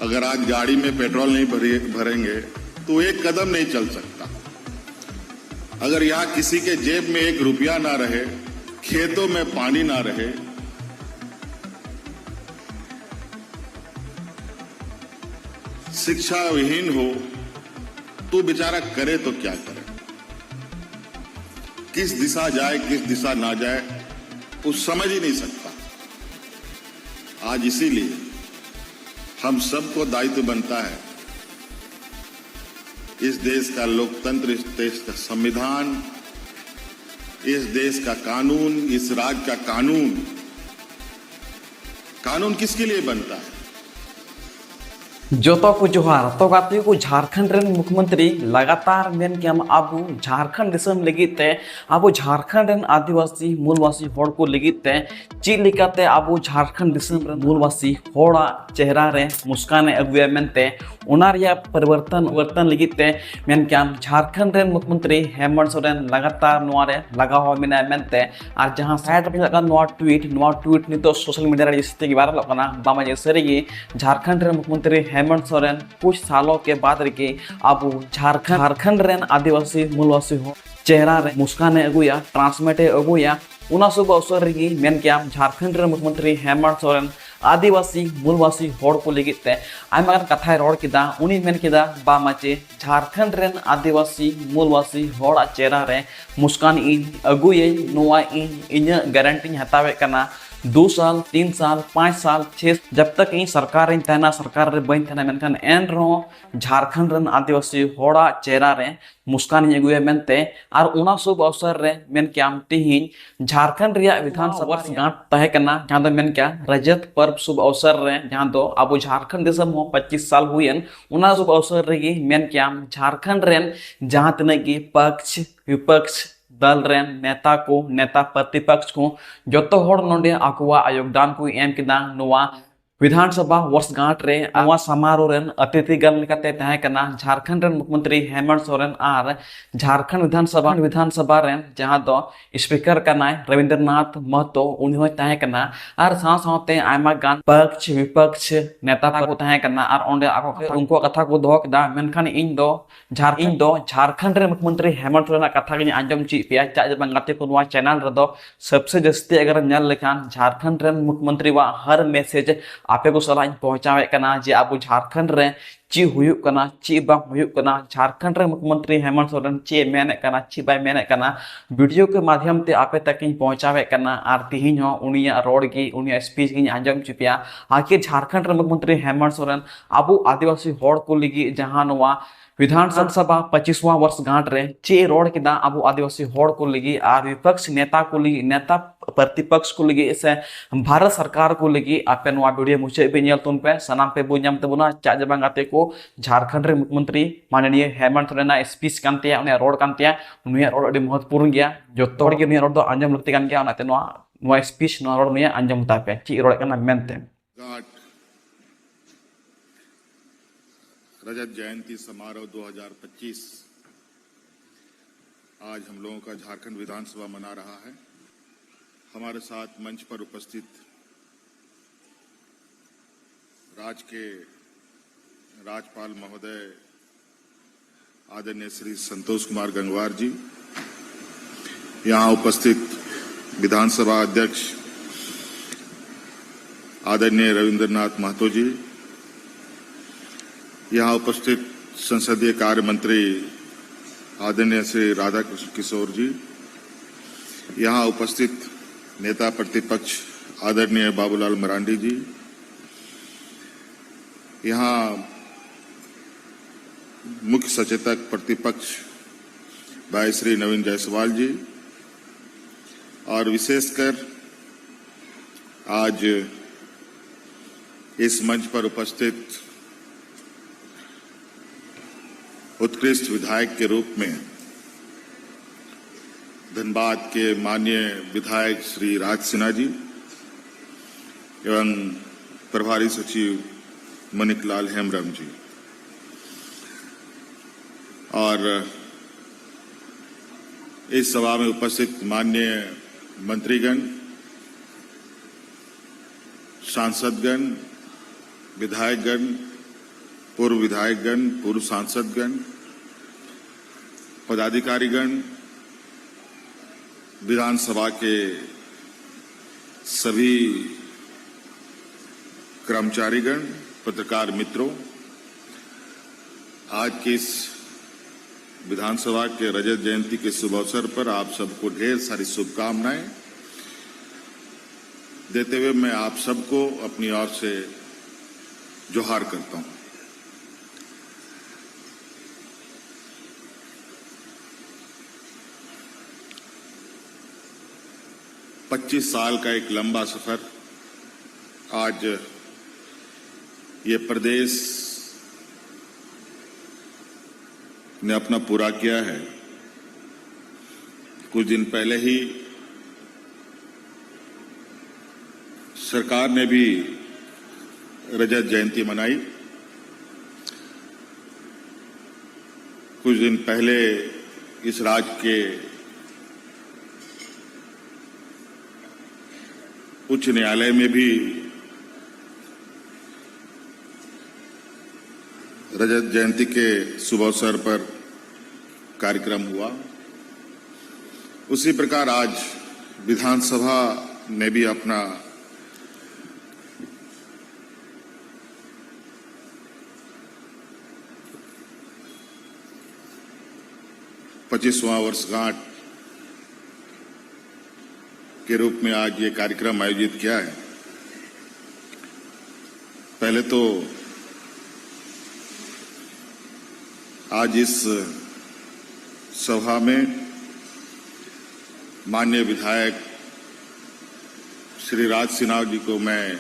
अगर आज गाड़ी में पेट्रोल नहीं भरेंगे तो एक कदम नहीं चल सकता। अगर यहां किसी के जेब में एक रुपया ना रहे, खेतों में पानी ना रहे, शिक्षा विहीन हो, तो बेचारा करे तो क्या करे, किस दिशा जाए किस दिशा ना जाए वो समझ ही नहीं सकता। आज इसीलिए हम सबको दायित्व बनता है, इस देश का लोकतंत्र, इस देश का संविधान, इस देश का कानून, इस राज्य का कानून, कानून किसके लिए बनता है? जोतो को जोहार तो गाते को झारखंड रेन मुख्यमंत्री लगातार मेन के आबू झारखंड दिसम लगिते आबू झारखंड रेन आदिवासी मूलवासी होड़ को लगिते ची लिकाते आबू झारखंड दिसम रेन मूलवासी होड़ा चेहरा रे मुस्काने अगुया मेनते उनार या परिवर्तन लगिते मेन के झारखंड रेन मुख्यमंत्री हेमंत सोरेन लगातार नोआरे लगा हो मेना मेनते और जहां साइड पे लगा नोआ ट्वीट नितो सोशल मीडिया रे जिसते की वायरल होना बामा जैसे झारखंड रेन मुख्यमंत्री हेमंत सोरेन कुछ सालों के बाद रही अब झारखंड रेन आदिवासी मूलवासी हो चेहरा रे मुस्काने अगुया ट्रांसमेटे अगुया उना शुभ अवसर रही मेन क्या झारखंड रेन मुख्यमंत्री हेमंत सोरेन आदिवासी मूलवासी होड़ को लगिते आयमा कथा रोड किदा उनी मेन किदा बा माचे झारखंड रेन आदिवासी मूलवासी होड़ा चेहरा रे मुस्कान इन अगुये नोआ इन गारंटी हतावे कना 2 साल 3 साल 5 साल 6 जब तक इन सरकार रे बन तना मेनखान एन रो झारखंड रेन आदिवासी होड़ा चेहरा रे मुस्कान अगुए मेनते और उना शुभ अवसर रे मेन क्या तिहिन झारखंड रिया विधानसभा गांठ तहे कना जहां दो मेन क्या रजत पर्व शुभ अवसर रे जहां दो अब झारखंड देशम हो 25 साल हुएन उना शुभ अवसर रे मेन क्या झारखंड रेन जहां तने की पक्ष विपक्ष दल रेन नेता प्रतिपक्ष को जोतो होड़ नोंडे आकुआ योगदान को एम किदा नोआ विधानसभा वर्षगांठ रे नोआ समारोह रेन अतिथि गण लेकाते तहे कना झारखंड रेन मुख्यमंत्री हेमंत सोरेन और झारखंड विधानसभा रेन जहां दो स्पीकर कनाय रविंद्रनाथ महतो उनी हो तहे कना और साथे आयमा गान पक्ष विपक्ष नेता को तहे कना और ओंडे आको उनको कथा को दो कदा मेनखान इन दो झारखंड रेन मुख्यमंत्री हेमंत सोरेन कथा के आंजम ची पिया चा बंगाते को नोआ चैनल रे दो सबसे जस्ती अगर नल लेखान झारखंड रेन मुख्यमंत्री वा हर मैसेज आपे को सलाह पहुंचावे कना जे अब झारखंड रे ची हुयुक कना ची बा हुयुक कना झारखंड रे मुख्यमंत्री हेमंत सोरेन ची मेने कना ची बाय मेने कना वीडियो के माध्यम ते आपे तक पहुंचावे कना आर तिहिन हो उनिया रोड की उनिया स्पीच की आंजम चुपिया आखिर झारखंड रे मुख्यमंत्री हेमंत सोरेन अब आदिवासी होड़ को लगी जहां नोआ विधानसभा 25वां वर्षगांठ रे चे रोड किदा अब आदिवासी होड़ को लगी और विपक्ष नेता को लगी नेता प्रतिपक्ष को लगी से भारत सरकार को लगी आपे नोआ वीडियो मुझे पे नेल तुन पे सनाम पे बुझाम तबुना चा जबांगाते को झारखंड रे मुख्यमंत्री माननीय हेमंत सोरेन स्पीच कांतिया उनिया रोड कांतिया उनिया रोड अडी महत्वपूर्ण गया जोतो हड़ के उनिया रोड दो आंजम लगती कान गया उनाते नोआ स्पीच नोआ रोड उनिया आंजम तापे ची रोड कना मेनते रजत जयंती समारोह 2025 आज हम लोगों का झारखंड विधानसभा मना रहा है। हमारे साथ मंच पर उपस्थित राज्य के राज्यपाल महोदय आदरणीय श्री संतोष कुमार गंगवार जी, यहाँ उपस्थित विधानसभा अध्यक्ष आदरणीय रविंद्रनाथ महतो जी, यहाँ उपस्थित संसदीय कार्य मंत्री आदरणीय श्री राधा किशोर जी, यहाँ उपस्थित नेता प्रतिपक्ष आदरणीय बाबूलाल मरांडी जी, यहाँ मुख्य सचेतक प्रतिपक्ष भाई श्री नवीन जायसवाल जी और विशेषकर आज इस मंच पर उपस्थित उत्कृष्ट विधायक के रूप में धनबाद के माननीय विधायक श्री राज सिन्हा जी एवं प्रभारी सचिव मणिकलाल हेमब्रम जी और इस सभा में उपस्थित माननीय मंत्रीगण, सांसदगण, विधायकगण पूर्व विधायकगण, पूर्व सांसदगण, पदाधिकारीगण, विधानसभा के सभी कर्मचारीगण, पत्रकार मित्रों, आज के इस विधानसभा के रजत जयंती के शुभ अवसर पर आप सबको ढेर सारी शुभकामनाएं देते हुए मैं आप सबको अपनी ओर से जोहार करता हूं। पच्चीस साल का एक लंबा सफर आज ये प्रदेश ने अपना पूरा किया है। कुछ दिन पहले ही सरकार ने भी रजत जयंती मनाई। कुछ दिन पहले इस राज्य के उच्च न्यायालय में भी रजत जयंती के शुभ अवसर पर कार्यक्रम हुआ। उसी प्रकार आज विधानसभा ने भी अपना पच्चीसवां वर्षगांठ के रूप में आज ये कार्यक्रम आयोजित किया है। पहले तो आज इस सभा में माननीय विधायक श्री राज सिन्हा जी को मैं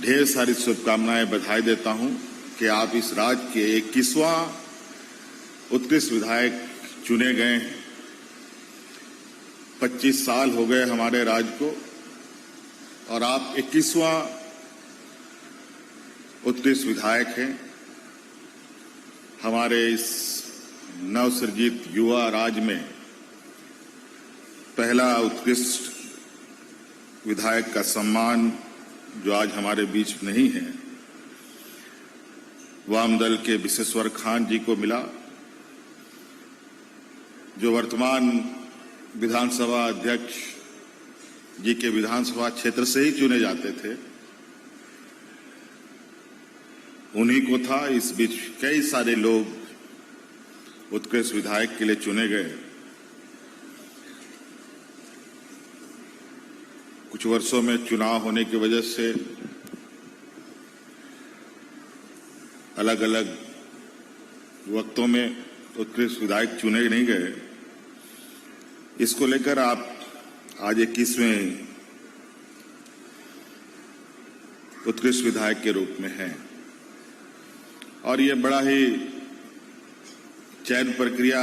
ढेर सारी शुभकामनाएं, बधाई देता हूं कि आप इस राज्य के 21वां उत्कृष्ट विधायक चुने गए हैं। 25 साल हो गए हमारे राज्य को और आप 21वां उत्कृष्ट विधायक हैं। हमारे इस नवसृजित युवा राज्य में पहला उत्कृष्ट विधायक का सम्मान जो आज हमारे बीच नहीं है, वाम दल के विशेश्वर खान जी को मिला, जो वर्तमान विधानसभा अध्यक्ष जी के विधानसभा क्षेत्र से ही चुने जाते थे। उन्हीं को था। इस बीच कई सारे लोग उत्कृष्ट विधायक के लिए चुने गए। कुछ वर्षों में चुनाव होने की वजह से अलग अलग वक्तों में उत्कृष्ट विधायक चुने नहीं गए। इसको लेकर आप आज 21वें उत्कृष्ट विधायक के रूप में हैं और ये बड़ा ही चयन प्रक्रिया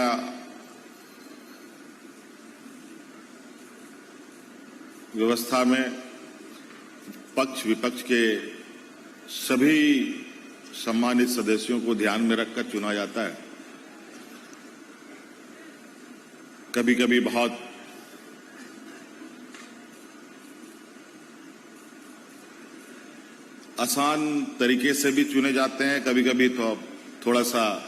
व्यवस्था में पक्ष विपक्ष के सभी सम्मानित सदस्यों को ध्यान में रखकर चुना जाता है। कभी कभी बहुत आसान तरीके से भी चुने जाते हैं, कभी कभी तो थोड़ा सा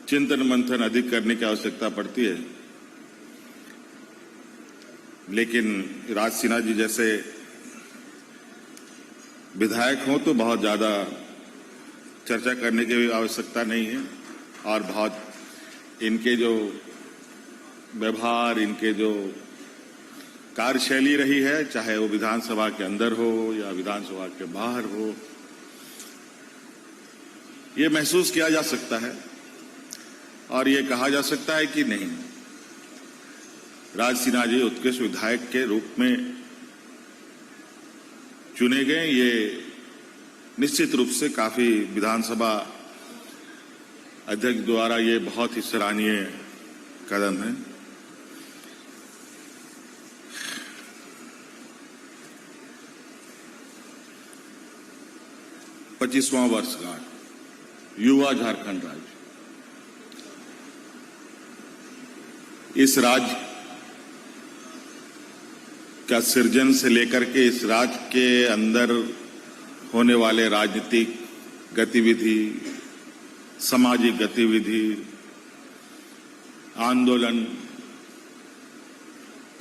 चिंतन मंथन अधिक करने की आवश्यकता पड़ती है। लेकिन राज सिन्हा जी जैसे विधायक हों तो बहुत ज्यादा चर्चा करने की भी आवश्यकता नहीं है और बहुत इनके जो व्यवहार, इनके जो कार्यशैली रही है, चाहे वो विधानसभा के अंदर हो या विधानसभा के बाहर हो, ये महसूस किया जा सकता है और ये कहा जा सकता है कि नहीं, राज सिन्हा जी उत्कृष्ट विधायक के रूप में चुने गए। ये निश्चित रूप से काफी विधानसभा अध्यक्ष द्वारा ये बहुत ही सराहनीय कदम है। पच्चीसवां वर्षगांठ युवा झारखंड राज्य, इस राज्य का सृजन से लेकर के इस राज्य के अंदर होने वाले राजनीतिक गतिविधि, सामाजिक गतिविधि, आंदोलन,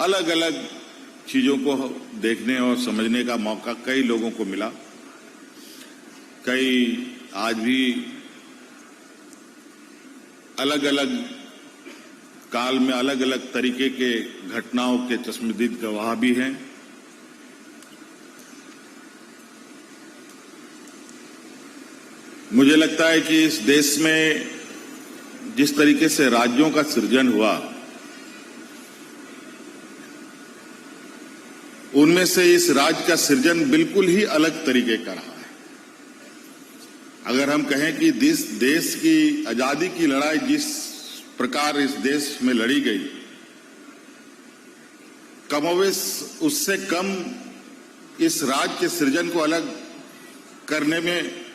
अलग अलग चीजों को देखने और समझने का मौका कई लोगों को मिला। कई आज भी अलग अलग काल में अलग अलग तरीके के घटनाओं के चश्मदीद गवाह भी हैं। मुझे लगता है कि इस देश में जिस तरीके से राज्यों का सृजन हुआ, उनमें से इस राज्य का सृजन बिल्कुल ही अलग तरीके का रहा है। अगर हम कहें कि देश की आजादी की लड़ाई जिस प्रकार इस देश में लड़ी गई, कमोवेश उससे कम इस राज्य के सृजन को अलग करने में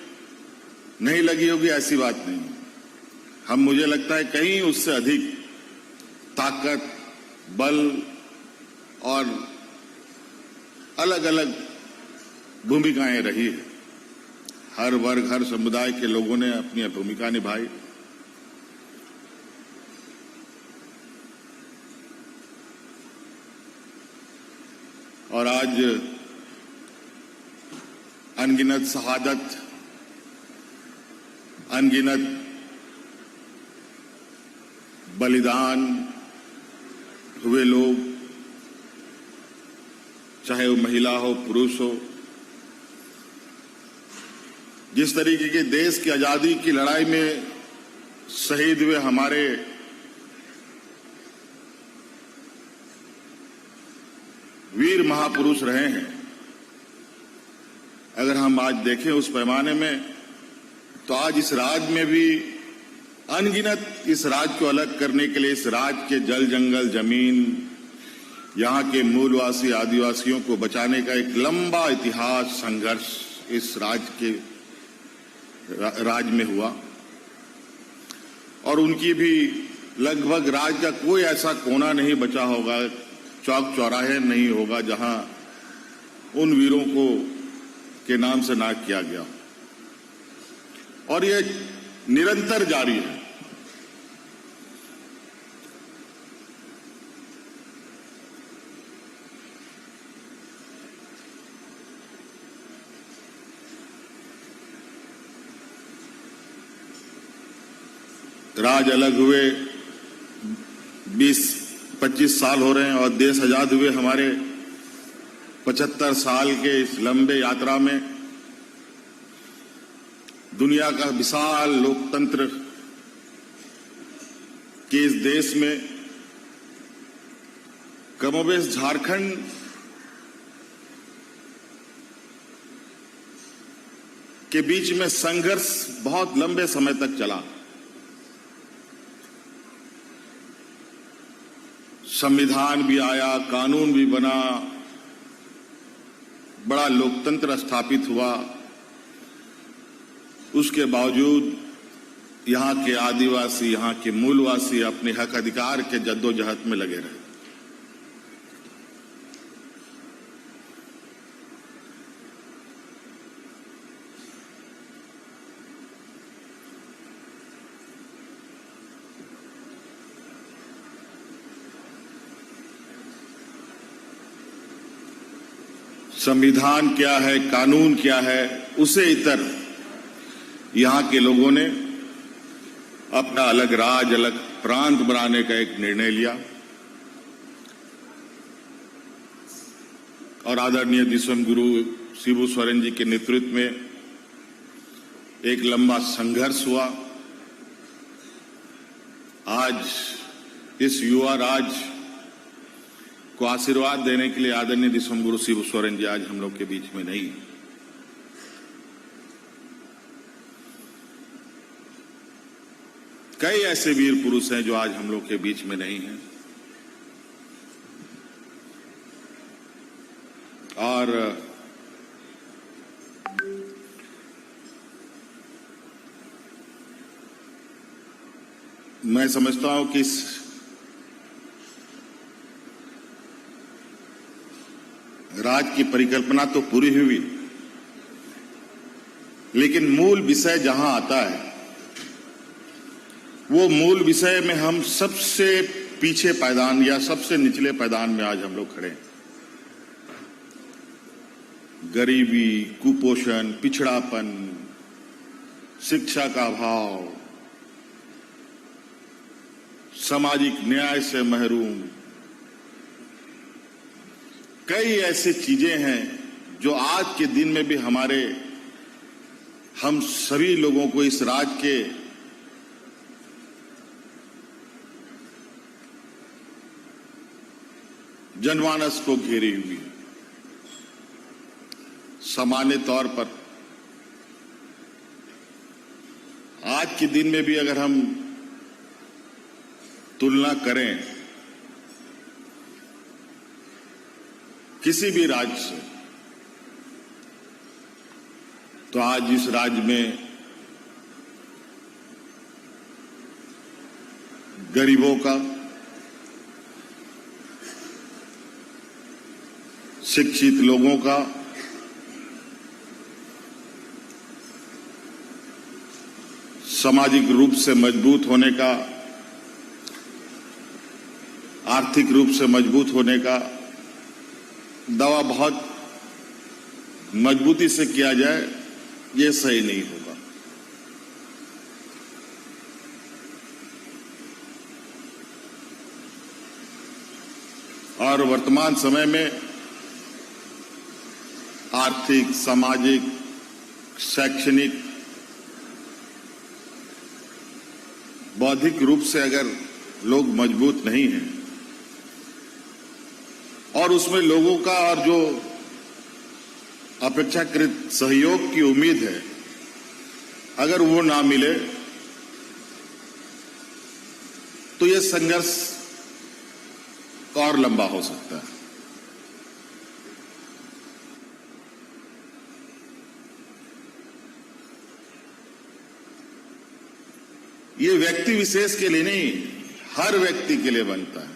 नहीं लगी होगी, ऐसी बात नहीं। मुझे लगता है कहीं उससे अधिक ताकत, बल और अलग अलग भूमिकाएं रही है। हर वर्ग, हर समुदाय के लोगों ने अपनी भूमिका निभाई। और आज अनगिनत शहादत, अनगिनत बलिदान हुए लोग, चाहे वो महिला हो, पुरुष हो, जिस तरीके के देश की आजादी की लड़ाई में शहीद हुए हमारे वीर महापुरुष रहे हैं, अगर हम आज देखें उस पैमाने में, तो आज इस राज्य में भी अनगिनत इस राज्य को अलग करने के लिए इस राज्य के जल, जंगल, जमीन, यहाँ के मूलवासी आदिवासियों को बचाने का एक लंबा इतिहास, संघर्ष इस राज्य के राज्य में हुआ। और उनकी भी लगभग राज्य का कोई ऐसा कोना नहीं बचा होगा, चौक चौराहे नहीं होगा जहां उन वीरों को के नाम से नाम किया गया। और ये निरंतर जारी है। राज अलग हुए 20-25 साल हो रहे हैं और देश आजाद हुए हमारे 75 साल के इस लंबे यात्रा में दुनिया का विशाल लोकतंत्र के इस देश में कमोबेश झारखंड के बीच में संघर्ष बहुत लंबे समय तक चला। संविधान भी आया, कानून भी बना, बड़ा लोकतंत्र स्थापित हुआ। उसके बावजूद यहाँ के आदिवासी, यहाँ के मूलवासी अपने हक अधिकार के जद्दोजहद में लगे रहे। संविधान क्या है, कानून क्या है, उसे इतर यहाँ के लोगों ने अपना अलग राज्य, अलग प्रांत बनाने का एक निर्णय लिया और आदरणीय दिसम गुरु शिबू सोरेन जी के नेतृत्व में एक लंबा संघर्ष हुआ। आज इस युवा राज्य को आशीर्वाद देने के लिए आदरणीय दिसम गुरु शिबू सोरेन जी आज हम लोग के बीच में नहीं। कई ऐसे वीर पुरुष हैं जो आज हम लोग के बीच में नहीं हैं। और मैं समझता हूं कि इस राज की परिकल्पना तो पूरी हुई, लेकिन मूल विषय जहां आता है, वो मूल विषय में हम सबसे पीछे पायदान या सबसे निचले पायदान में आज हम लोग खड़े हैं। गरीबी, कुपोषण, पिछड़ापन, शिक्षा का अभाव, सामाजिक न्याय से महरूम, कई ऐसी चीजें हैं जो आज के दिन में भी हम सभी लोगों को इस राज्य के जनमानस को घेरी हुई है। सामान्य तौर पर आज के दिन में भी अगर हम तुलना करें किसी भी राज्य से, तो आज इस राज्य में गरीबों का, शिक्षित लोगों का, सामाजिक रूप से मजबूत होने का, आर्थिक रूप से मजबूत होने का दावा बहुत मजबूती से किया जाए, ये सही नहीं होगा। और वर्तमान समय में आर्थिक, सामाजिक, शैक्षणिक, बौद्धिक रूप से अगर लोग मजबूत नहीं हैं और उसमें लोगों का और जो अपेक्षाकृत सहयोग की उम्मीद है, अगर वो ना मिले तो ये संघर्ष और लंबा हो सकता है। ये व्यक्ति विशेष के लिए नहीं, हर व्यक्ति के लिए बनता है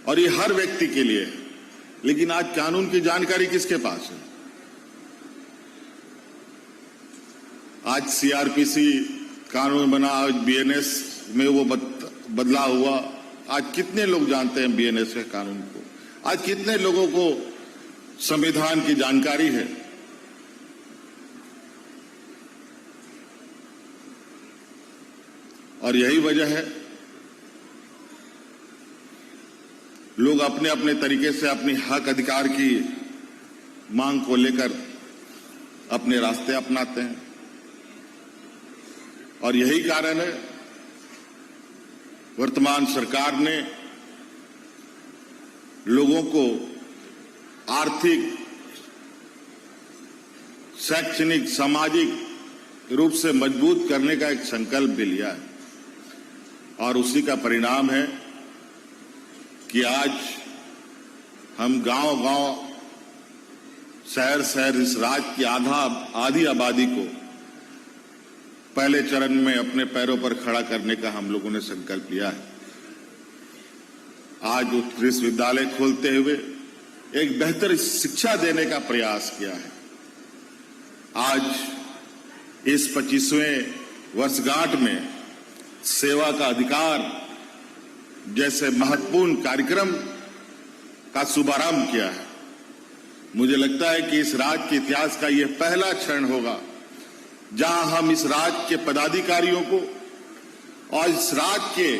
और ये हर व्यक्ति के लिए है। लेकिन आज कानून की जानकारी किसके पास है? आज सीआरपीसी कानून बना, आज बीएनएस में वो बदलाव हुआ। आज कितने लोग जानते हैं बीएनएस के कानून को? आज कितने लोगों को संविधान की जानकारी है? और यही वजह है लोग अपने अपने तरीके से अपनी हक अधिकार की मांग को लेकर अपने रास्ते अपनाते हैं। और यही कारण है वर्तमान सरकार ने लोगों को आर्थिक, शैक्षणिक, सामाजिक रूप से मजबूत करने का एक संकल्प भी लिया है। और उसी का परिणाम है कि आज हम गांव-गांव, शहर-शहर इस राज्य की आधी आबादी को पहले चरण में अपने पैरों पर खड़ा करने का हम लोगों ने संकल्प लिया है। आज उत्कृष्ट विश्वविद्यालय खोलते हुए एक बेहतर शिक्षा देने का प्रयास किया है। आज इस 25वें वर्षगांठ में सेवा का अधिकार जैसे महत्वपूर्ण कार्यक्रम का शुभारंभ किया है। मुझे लगता है कि इस राज्य के इतिहास का यह पहला क्षण होगा जहां हम इस राज्य के पदाधिकारियों को और इस राज्य के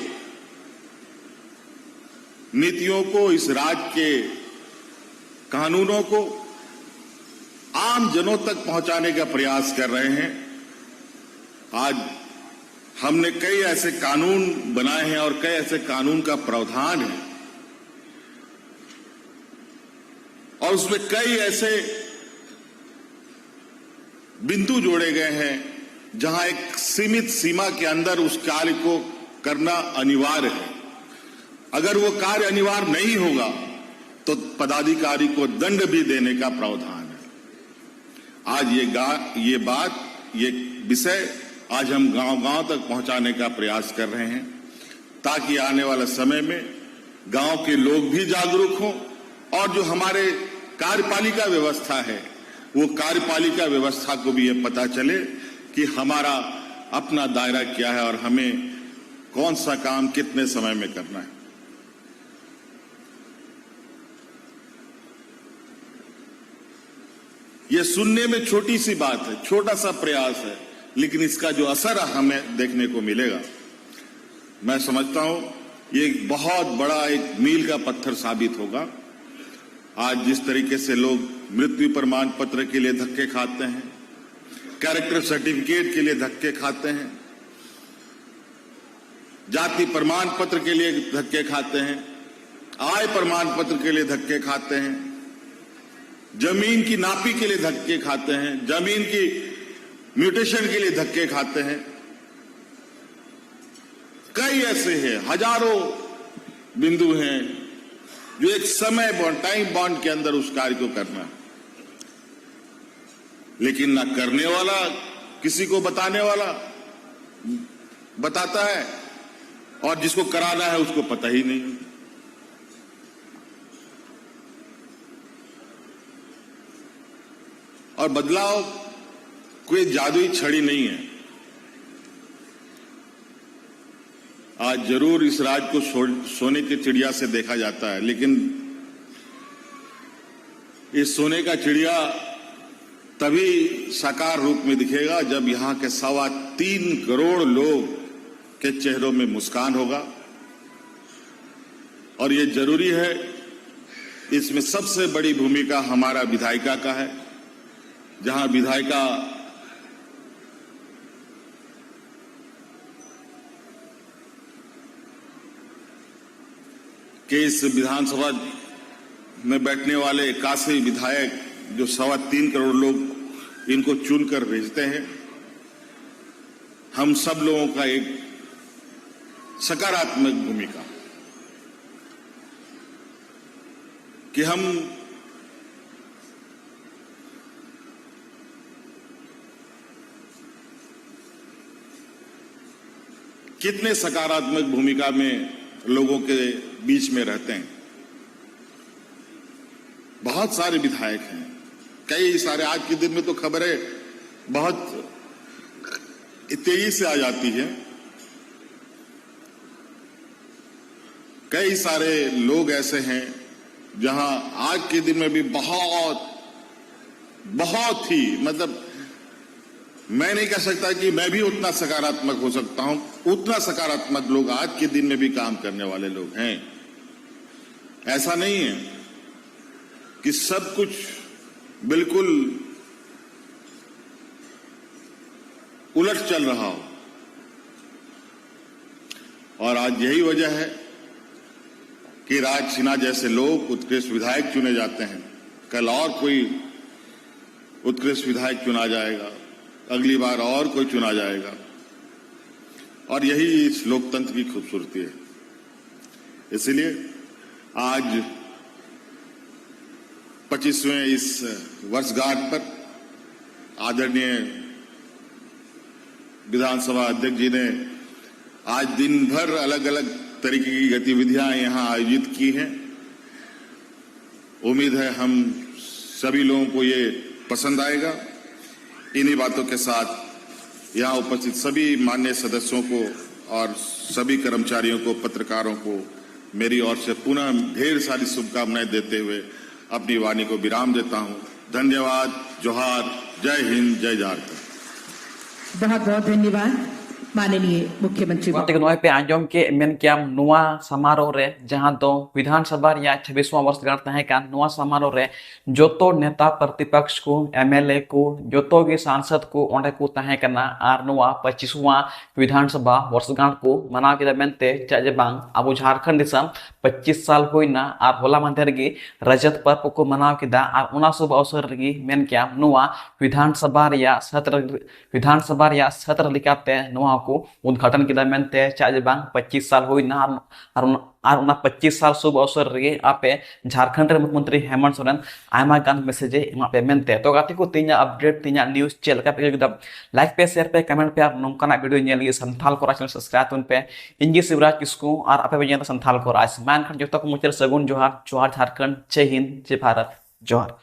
नीतियों को, इस राज्य के कानूनों को आम जनों तक पहुंचाने का प्रयास कर रहे हैं। आज हमने कई ऐसे कानून बनाए हैं और कई ऐसे कानून का प्रावधान है और उसमें कई ऐसे बिंदु जोड़े गए हैं जहां एक सीमित सीमा के अंदर उस कार्य को करना अनिवार्य है। अगर वो कार्य अनिवार्य नहीं होगा तो पदाधिकारी को दंड भी देने का प्रावधान है। आज ये विषय आज हम गांव-गांव तक पहुंचाने का प्रयास कर रहे हैं ताकि आने वाले समय में गांव के लोग भी जागरूक हों और जो हमारे कार्यपालिका व्यवस्था है वो कार्यपालिका व्यवस्था को भी ये पता चले कि हमारा अपना दायरा क्या है और हमें कौन सा काम कितने समय में करना है। यह सुनने में छोटी सी बात है, छोटा सा प्रयास है, लेकिन इसका जो असर हमें देखने को मिलेगा, मैं समझता हूं ये एक बहुत बड़ा एक मील का पत्थर साबित होगा। आज जिस तरीके से लोग मृत्यु प्रमाण पत्र के लिए धक्के खाते हैं, कैरेक्टर सर्टिफिकेट के लिए धक्के खाते हैं, जाति प्रमाण पत्र के लिए धक्के खाते हैं, आय प्रमाण पत्र के लिए धक्के खाते हैं, जमीन की नापी के लिए धक्के खाते हैं, जमीन की म्यूटेशन के लिए धक्के खाते हैं, कई ऐसे हैं, हजारों बिंदु हैं जो एक समय बॉन्ड, टाइम बॉन्ड के अंदर उस कार्य को करना है। लेकिन ना करने वाला किसी को बताने वाला बताता है और जिसको कराना है उसको पता ही नहीं। और बदलाव कोई जादुई छड़ी नहीं है। आज जरूर इस राज्य को सोने की चिड़िया से देखा जाता है, लेकिन इस सोने का चिड़िया तभी साकार रूप में दिखेगा जब यहां के 3.25 करोड़ लोग के चेहरों में मुस्कान होगा। और ये जरूरी है, इसमें सबसे बड़ी भूमिका हमारा विधायिका का है, जहां विधायिका के इस विधानसभा में बैठने वाले 81 विधायक जो 3.25 करोड़ लोग इनको चुनकर भेजते हैं, हम सब लोगों का एक सकारात्मक भूमिका कि हम कितने सकारात्मक भूमिका में लोगों के बीच में रहते हैं। बहुत सारे विधायक हैं, कई सारे, आज के दिन में तो खबरें बहुत तेजी से आ जाती है। कई सारे लोग ऐसे हैं जहां आज के दिन में भी बहुत ही, मतलब मैं नहीं कह सकता कि मैं भी उतना सकारात्मक हो सकता हूं, उतना सकारात्मक लोग आज के दिन में भी काम करने वाले लोग हैं। ऐसा नहीं है कि सब कुछ बिल्कुल उलट चल रहा हो। और आज यही वजह है कि राज सिन्हा जैसे लोग उत्कृष्ट विधायक चुने जाते हैं। कल और कोई उत्कृष्ट विधायक चुना जाएगा, अगली बार और कोई चुना जाएगा। और यही इस लोकतंत्र की खूबसूरती है। इसलिए आज 25वें इस वर्षगांठ पर आदरणीय विधानसभा अध्यक्ष जी ने आज दिन भर अलग अलग तरीके की गतिविधियां यहां आयोजित की हैं। उम्मीद है हम सभी लोगों को ये पसंद आएगा। इन्हीं बातों के साथ यहां उपस्थित सभी माननीय सदस्यों को और सभी कर्मचारियों को, पत्रकारों को मेरी ओर से पुनः ढेर सारी शुभकामनाएं देते हुए अपनी वाणी को विराम देता हूं। धन्यवाद। जोहार। जय हिंद, जय झारखंड। बहुत बहुत धन्यवाद माननीय मुख्यमंत्री। पे आंजोम के मेन क्याम नुआ समारोह रे जहां दो विधानसभा या 26वां वर्षगांठ तहे का नुआ समारोह रे जोतो नेता प्रतिपक्ष को, एमएलए को, जोतो के सांसद को ओंडे को तहे करना आर नुआ 25वां विधानसभा वर्षगांठ को मना के मेनते चाजे बांग अबो झारखंड दिसम 25 साल होइना आर होला मांधेर गी रजत पर्व को मनाव किदा आर उना शुभ अवसर गी मेन क्याम नुआ विधानसभा या सत्र लिकाते नुआ को उद्घाटन किदा मेनते चाजे बांग 25 साल होइना आर 25 साल शुभ अवसर रे आपे झारखंड रे मुख्यमंत्री हेमंत सोरेन आयमा गान मैसेजे एमा पे मेनते। तो गाती को तीना अपडेट तीना न्यूज़ चेल का पे एकदम लाइक पे, शेयर पे, कमेंट पे, और नोंकाना वीडियो नेल गे संथाल को चैनल सब्सक्राइब तुन पे इंजी शिवराज किस्कू और आपे बजे संथाल को राज मान खन जो तक मुचर सगुन जोहार। जोहार झारखंड। जय हिंद, जय भारत। जोहार।